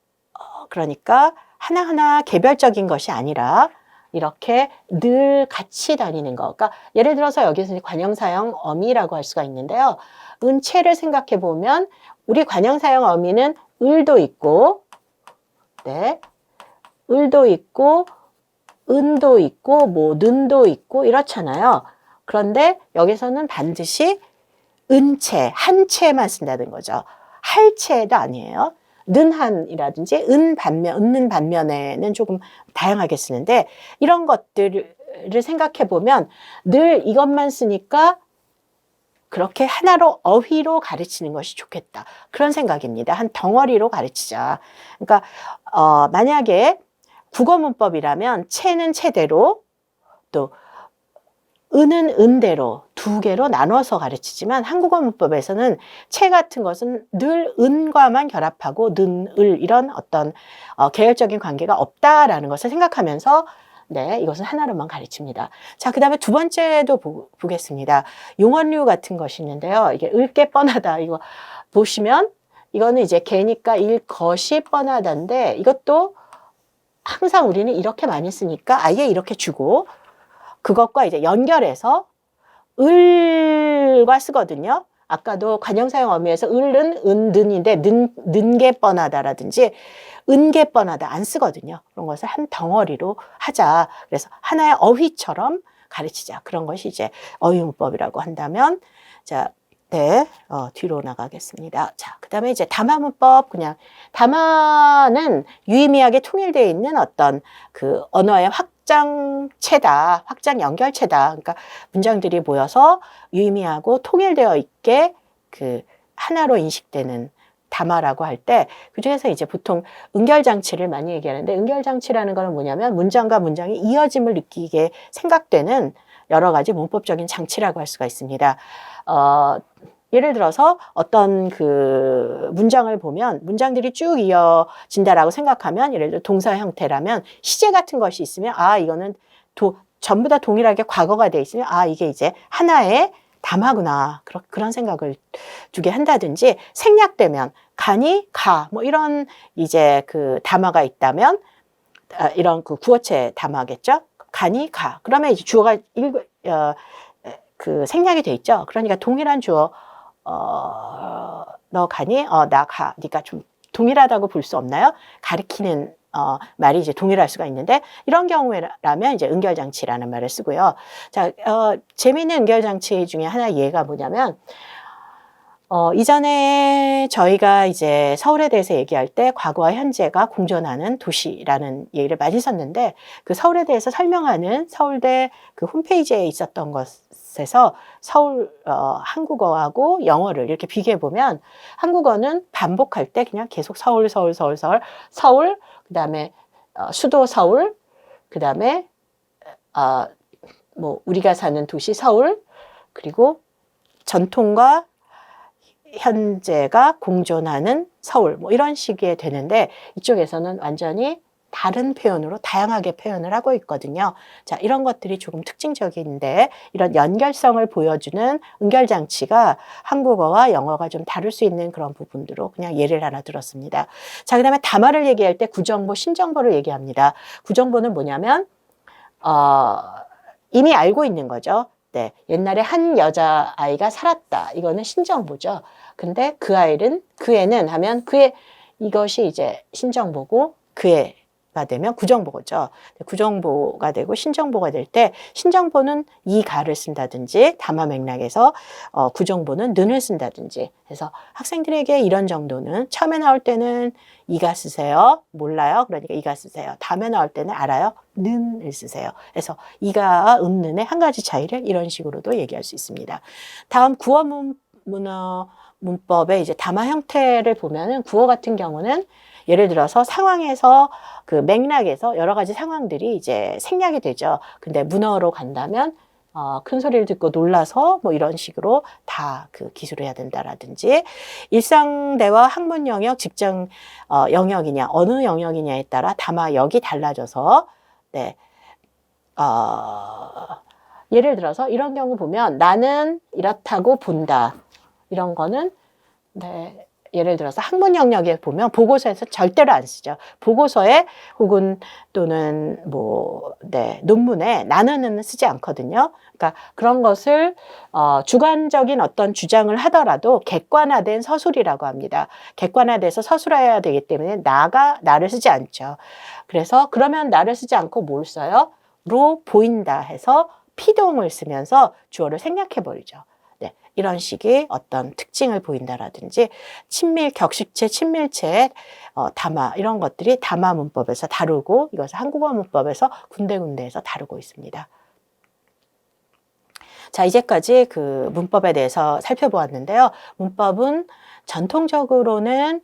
그러니까 하나하나 개별적인 것이 아니라 이렇게 늘 같이 다니는 거. 그러니까 예를 들어서 여기서 관형사형 어미라고 할 수가 있는데요. 은체를 생각해 보면 우리 관형사형 어미는 을도 있고, 네, 을도 있고, 은도 있고, 뭐 는도 있고 이렇잖아요. 그런데 여기서는 반드시 은체, 한체만 쓴다는 거죠. 할체도 아니에요. 는한이라든지 은는 반면에는 조금 다양하게 쓰는데 이런 것들을 생각해 보면 늘 이것만 쓰니까 그렇게 하나로 어휘로 가르치는 것이 좋겠다. 그런 생각입니다. 한 덩어리로 가르치자. 그러니까 만약에 국어 문법이라면 체는 체대로 또 은은 은대로 두 개로 나눠서 가르치지만 한국어 문법에서는 체 같은 것은 늘 은과만 결합하고 는, 을 이런 어떤 계열적인 관계가 없다라는 것을 생각하면서 네, 이것은 하나로만 가르칩니다. 자, 그 다음에 두 번째도 보겠습니다. 용언류 같은 것이 있는데요. 이게 을게 뻔하다. 이거 보시면 이거는 이제 개니까 일 것이 뻔하다인데 이것도 항상 우리는 이렇게 많이 쓰니까 아예 이렇게 주고 그것과 이제 연결해서 을과 쓰거든요. 아까도 관형사형 어미에서 을은 은는인데 는게 뻔하다라든지 은게 뻔하다 안 쓰거든요. 그런 것을 한 덩어리로 하자. 그래서 하나의 어휘처럼 가르치자. 그런 것이 이제 어휘문법이라고 한다면 자, 네, 뒤로 나가겠습니다. 자, 그 다음에 이제 담화문법 그냥 담화는 유의미하게 통일되어 있는 어떤 그 언어의 확장체다, 확장 연결체다. 그러니까 문장들이 모여서 유의미하고 통일되어 있게 그 하나로 인식되는 담화라고 할 때 그중에서 이제 보통 응결장치를 많이 얘기하는데 응결장치라는 거는 뭐냐면 문장과 문장이 이어짐을 느끼게 생각되는 여러 가지 문법적인 장치라고 할 수가 있습니다. 예를 들어서 어떤 그 문장을 보면 문장들이 쭉 이어진다라고 생각하면 예를 들어 동사 형태라면 시제 같은 것이 있으면 이거는 전부 다 동일하게 과거가 돼 있으면 이게 이제 하나의 담화구나. 그런 생각을 두게 한다든지 생략되면 가니 가 뭐 이런 이제 그 담화가 있다면 이런 그 구어체 담화겠죠. 가니 가. 그러면 이제 주어가 그 생략이 돼 있죠. 그러니까 동일한 주어 너 가니? 나 가. 그러니까 좀 동일하다고 볼 수 없나요? 가리키는 말이 이제 동일할 수가 있는데 이런 경우라면 이제 은결장치라는 말을 쓰고요. 자, 재미있는 은결장치 중에 하나의 예가 뭐냐면 이전에 저희가 이제 서울에 대해서 얘기할 때 과거와 현재가 공존하는 도시라는 얘기를 많이 썼는데 그 서울에 대해서 설명하는 서울대 그 홈페이지에 있었던 것에서 서울 한국어하고 영어를 이렇게 비교해 보면 한국어는 반복할 때 그냥 계속 서울 그다음에 수도 서울 그다음에 뭐 우리가 사는 도시 서울 그리고 전통과 현재가 공존하는 서울 뭐 이런 식이 되는데 이쪽에서는 완전히 다른 표현으로 다양하게 표현을 하고 있거든요. 자, 이런 것들이 조금 특징적인데 이런 연결성을 보여주는 은결장치가 한국어와 영어가 좀 다를 수 있는 그런 부분으로 그냥 예를 하나 들었습니다. 자, 그다음에 담화를 얘기할 때 구정보, 신정보를 얘기합니다. 구정보는 뭐냐면 이미 알고 있는 거죠. 네, 옛날에 한 여자아이가 살았다. 이거는 신정보죠. 근데 그 애는 하면 이것이 이제 신정보고 그 애가 되면 구정보죠. 구정보가 되고 신정보가 될 때 신정보는 이 가를 쓴다든지 담화 맥락에서 구정보는 는을 쓴다든지 해서 학생들에게 이런 정도는 처음에 나올 때는 이가 쓰세요. 몰라요. 그러니까 이가 쓰세요. 다음에 나올 때는 알아요. 는을 쓰세요. 그래서 이가 는의 한 가지 차이를 이런 식으로도 얘기할 수 있습니다. 다음 구어 문법의 이제 담화 형태를 보면은 구어 같은 경우는 예를 들어서 상황에서 그 맥락에서 여러 가지 상황들이 이제 생략이 되죠. 근데 문어로 간다면 큰 소리를 듣고 놀라서 뭐 이런 식으로 다 그 기술을 해야 된다라든지 일상 대화 학문 영역 직장 영역이냐 어느 영역이냐에 따라 담화역이 달라져서 네. 예를 들어서 이런 경우 보면 나는 이렇다고 본다. 이런 거는 네, 예를 들어서 학문 영역에 보면 보고서에서 절대로 안 쓰죠. 보고서에 혹은 또는 논문에 나는은 쓰지 않거든요. 그러니까 그런 것을 주관적인 어떤 주장을 하더라도 객관화된 서술이라고 합니다. 객관화돼서 서술해야 되기 때문에 나를 쓰지 않죠. 그래서 그러면 나를 쓰지 않고 뭘 써요? 로 보인다 해서 피동을 쓰면서 주어를 생략해 버리죠. 네, 이런 식의 어떤 특징을 보인다라든지 격식체, 친밀체, 담화 이런 것들이 담화 문법에서 다루고 이것을 한국어 문법에서 군데군데에서 다루고 있습니다. 자, 이제까지 그 문법에 대해서 살펴보았는데요. 문법은 전통적으로는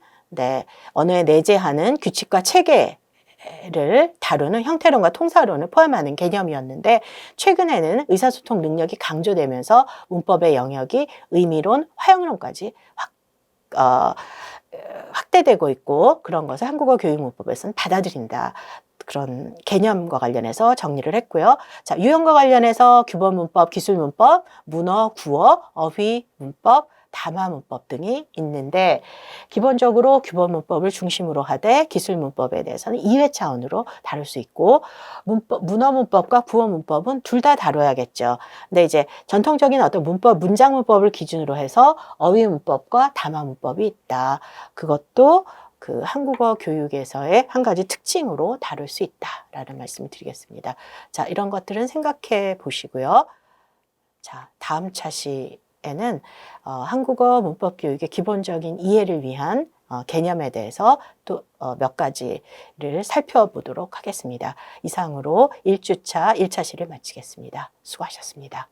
언어에 내재하는 규칙과 체계를 다루는 형태론과 통사론을 포함하는 개념이었는데 최근에는 의사소통 능력이 강조되면서 문법의 영역이 의미론, 화형론까지 확대되고 있고 그런 것을 한국어 교육문법에서는 받아들인다. 그런 개념과 관련해서 정리를 했고요. 자, 유형과 관련해서 규범문법, 기술문법, 문어, 구어, 어휘 문법, 담화 문법 등이 있는데 기본적으로 규범문법을 중심으로 하되 기술문법에 대해서는 2회 차원으로 다룰 수 있고 문어 문법과 구어 문법은 둘 다 다뤄야겠죠. 근데 이제 전통적인 어떤 문장 문법을 기준으로 해서 어휘 문법과 담화 문법이 있다. 그것도 그 한국어 교육에서의 한 가지 특징으로 다룰 수 있다라는 말씀을 드리겠습니다. 자, 이런 것들은 생각해 보시고요. 자, 다음 차시에는 한국어 문법 교육의 기본적인 이해를 위한 개념에 대해서 또 몇 가지를 살펴보도록 하겠습니다. 이상으로 1주차 1차시를 마치겠습니다. 수고하셨습니다.